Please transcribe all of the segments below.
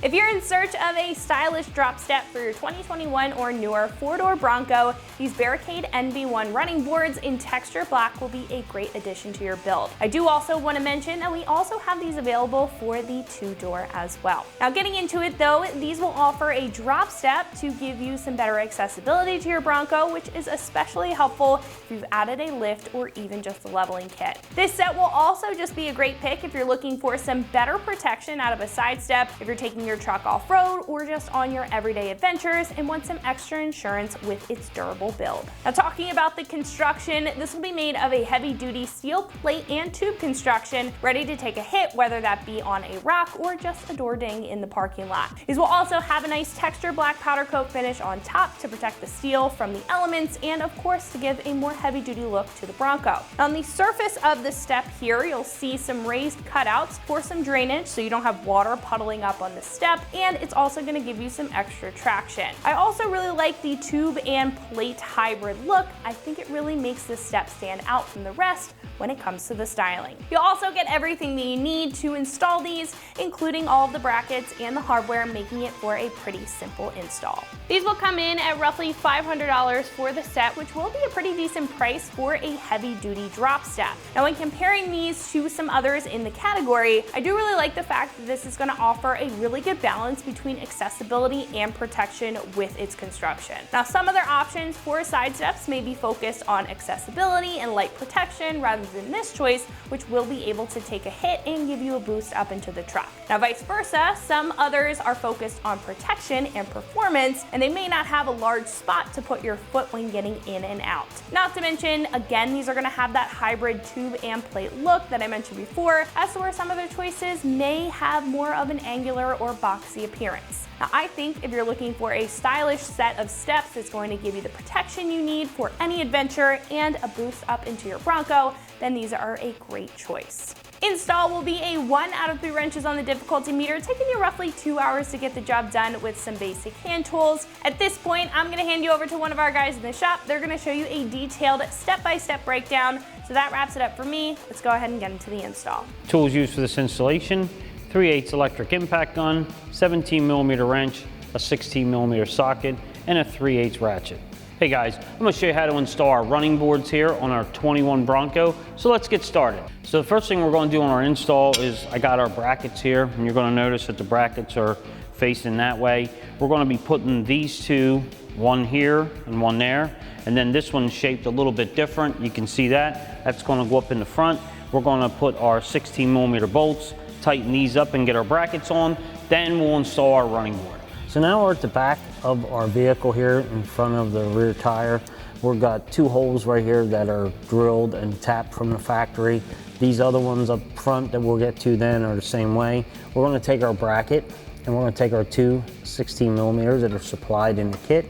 If you're in search of a stylish drop step for your 2021 or newer four-door Bronco, these Barricade NB1 running boards in texture black will be a great addition to your build. I do also want to mention that we also have these available for the two-door as well. Now getting into it though, these will offer a drop step to give you some better accessibility to your Bronco, which is especially helpful if you've added a lift or even just a leveling kit. This set will also just be a great pick if you're looking for some better protection out of a side step, if you're taking your truck off-road, or just on your everyday adventures and want some extra insurance with its durable build. Now talking about the construction, this will be made of a heavy-duty steel plate and tube construction, ready to take a hit, whether that be on a rock or just a door ding in the parking lot. These will also have a nice texture black powder coat finish on top to protect the steel from the elements and of course to give a more heavy-duty look to the Bronco. On the surface of the step here, you'll see some raised cutouts for some drainage so you don't have water puddling up on the step, and it's also going to give you some extra traction. I also really like the tube and plate hybrid look. I think it really makes this step stand out from the rest when it comes to the styling. You'll also get everything that you need to install these, including all of the brackets and the hardware, making it for a pretty simple install. These will come in at roughly $500 for the set, which will be a pretty decent price for a heavy-duty drop step. Now when comparing these to some others in the category, I do really like the fact that this is going to offer a really good balance between accessibility and protection with its construction. Now some other options for side steps may be focused on accessibility and light protection rather than this choice, which will be able to take a hit and give you a boost up into the truck. Now vice versa, some others are focused on protection and performance, and they may not have a large spot to put your foot when getting in and out. Not to mention, again, these are going to have that hybrid tube and plate look that I mentioned before, as to where some other choices may have more of an angular or boxy appearance. Now I think if you're looking for a stylish set of steps that's going to give you the protection you need for any adventure and a boost up into your Bronco, then these are a great choice. Install will be a 1 out of 3 wrenches on the difficulty meter, taking you roughly 2 hours to get the job done with some basic hand tools. At this point, I'm going to hand you over to one of our guys in the shop. They're going to show you a detailed step-by-step breakdown. So that wraps it up for me. Let's go ahead and get into the install. Tools used for this installation: 3/8 electric impact gun, 17mm wrench, a 16mm socket, and a 3/8 ratchet. Hey guys, I'm going to show you how to install our running boards here on our 21 Bronco, so let's get started. So the first thing we're going to do on our install is I got our brackets here, and you're going to notice that the brackets are facing that way. We're going to be putting these two, one here and one there, and then this one's shaped a little bit different. You can see that. That's going to go up in the front. We're going to put our 16mm bolts, tighten these up and get our brackets on, then we'll install our running board. So now we're at the back of our vehicle here in front of the rear tire. We've got 2 holes right here that are drilled and tapped from the factory. These other ones up front that we'll get to then are the same way. We're going to take our bracket and we're going to take our 2 16mm that are supplied in the kit,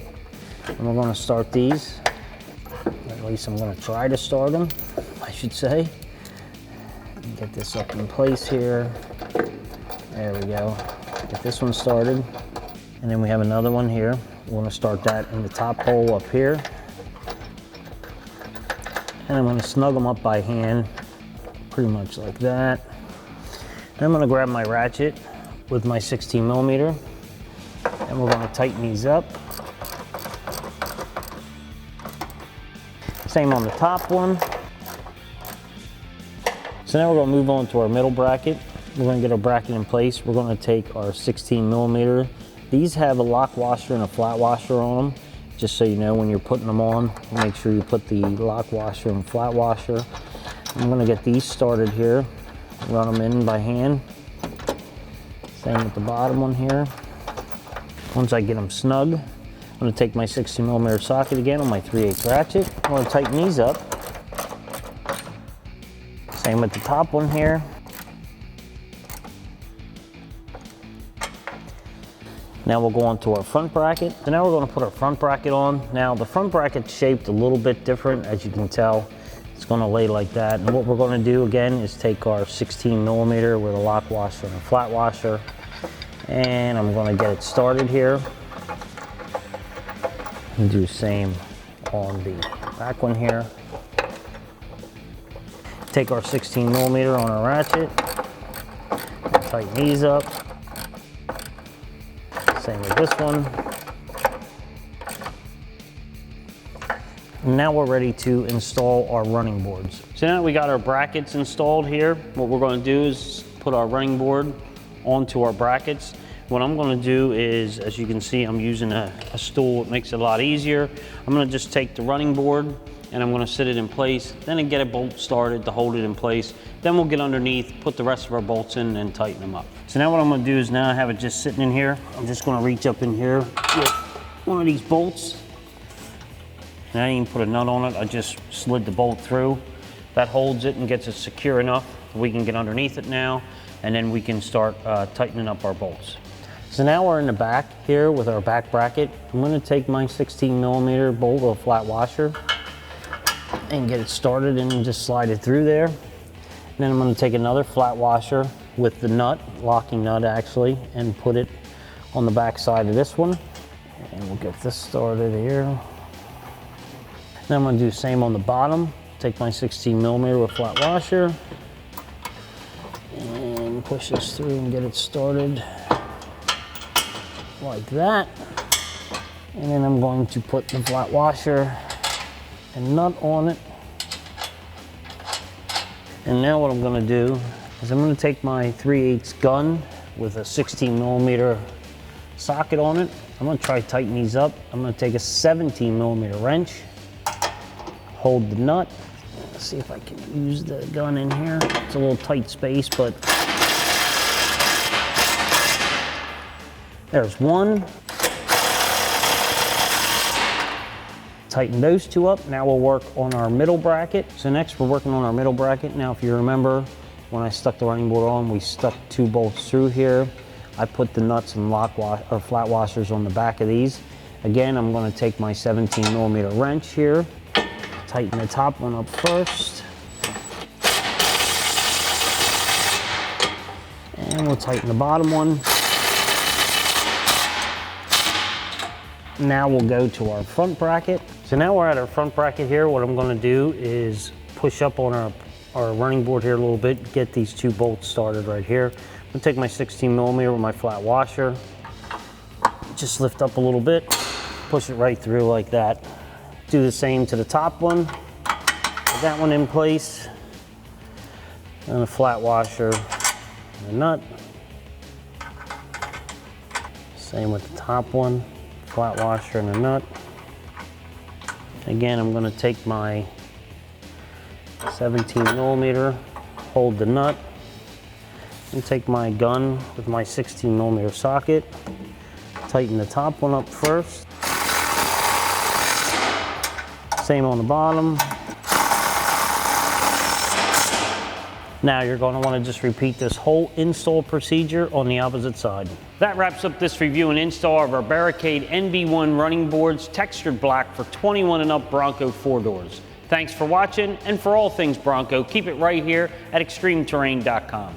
and we're going to start these. At least I'm going to try to start them, I should say. Get this up in place here. There we go. Get this one started. And then we have another one here. We're going to start that in the top hole up here. And I'm going to snug them up by hand, pretty much like that. Then I'm going to grab my ratchet with my 16mm, and we're going to tighten these up. Same on the top one. So now we're going to move on to our middle bracket. We're going to get our bracket in place. We're going to take our 16mm. These have a lock washer and a flat washer on them. Just so you know, when you're putting them on, make sure you put the lock washer and flat washer. I'm going to get these started here. Run them in by hand. Same with the bottom one here. Once I get them snug, I'm going to take my 16mm socket again on my 3/8 ratchet. I'm going to tighten these up. Same with the top one here. Now we'll go on to our front bracket. So now we're going to put our front bracket on. Now the front bracket's shaped a little bit different, as you can tell. It's going to lay like that. And what we're going to do again is take our 16mm with a lock washer and a flat washer. And I'm going to get it started here. And do the same on the back one here. Take our 16mm on our ratchet. Tighten these up. Same with this one. Now we're ready to install our running boards. So now we got our brackets installed here. What we're going to do is put our running board onto our brackets. What I'm going to do is, as you can see, I'm using a stool. It makes it a lot easier. I'm going to just take the running board and I'm going to sit it in place, then I get a bolt started to hold it in place. Then we'll get underneath, put the rest of our bolts in and tighten them up. So now what I'm going to do is, now I have it just sitting in here, I'm just going to reach up in here with one of these bolts. And I didn't even put a nut on it, I just slid the bolt through. That holds it and gets it secure enough we can get underneath it now, and then we can start tightening up our bolts. So now we're in the back here with our back bracket. I'm going to take my 16mm bolt of flat washer and get it started and just slide it through there. And then I'm going to take another flat washer with the nut, locking nut actually, and put it on the back side of this one. And we'll get this started here. Then I'm going to do the same on the bottom. Take my 16mm with flat washer and push this through and get it started like that. And then I'm going to put the flat washer and nut on it. And now what I'm going to do is I'm going to take my 3/8 gun with a 16mm socket on it. I'm going to try to tighten these up. I'm going to take a 17mm wrench, hold the nut. Let's see if I can use the gun in here. It's a little tight space, but there's one. Tighten those two up. Now we'll work on our middle bracket. So next we're working on our middle bracket. Now if you remember, when I stuck the running board on, we stuck 2 bolts through here. I put the nuts and flat washers on the back of these. Again, I'm going to take my 17mm wrench here, tighten the top one up first, and we'll tighten the bottom one. Now we'll go to our front bracket. So now we're at our front bracket here. What I'm going to do is push up on our running board here a little bit, get these 2 bolts started right here. I'm going to take my 16mm with my flat washer, just lift up a little bit, push it right through like that. Do the same to the top one, put that one in place, and a flat washer and a nut. Same with the top one. Flat washer and a nut. Again, I'm going to take my 17mm, hold the nut, and take my gun with my 16mm socket, tighten the top one up first. Same on the bottom. Now you're going to want to just repeat this whole install procedure on the opposite side. That wraps up this review and install of our Barricade NB1 running boards, textured black for 21 and up Bronco 4-doors. Thanks for watching, and for all things Bronco, keep it right here at ExtremeTerrain.com.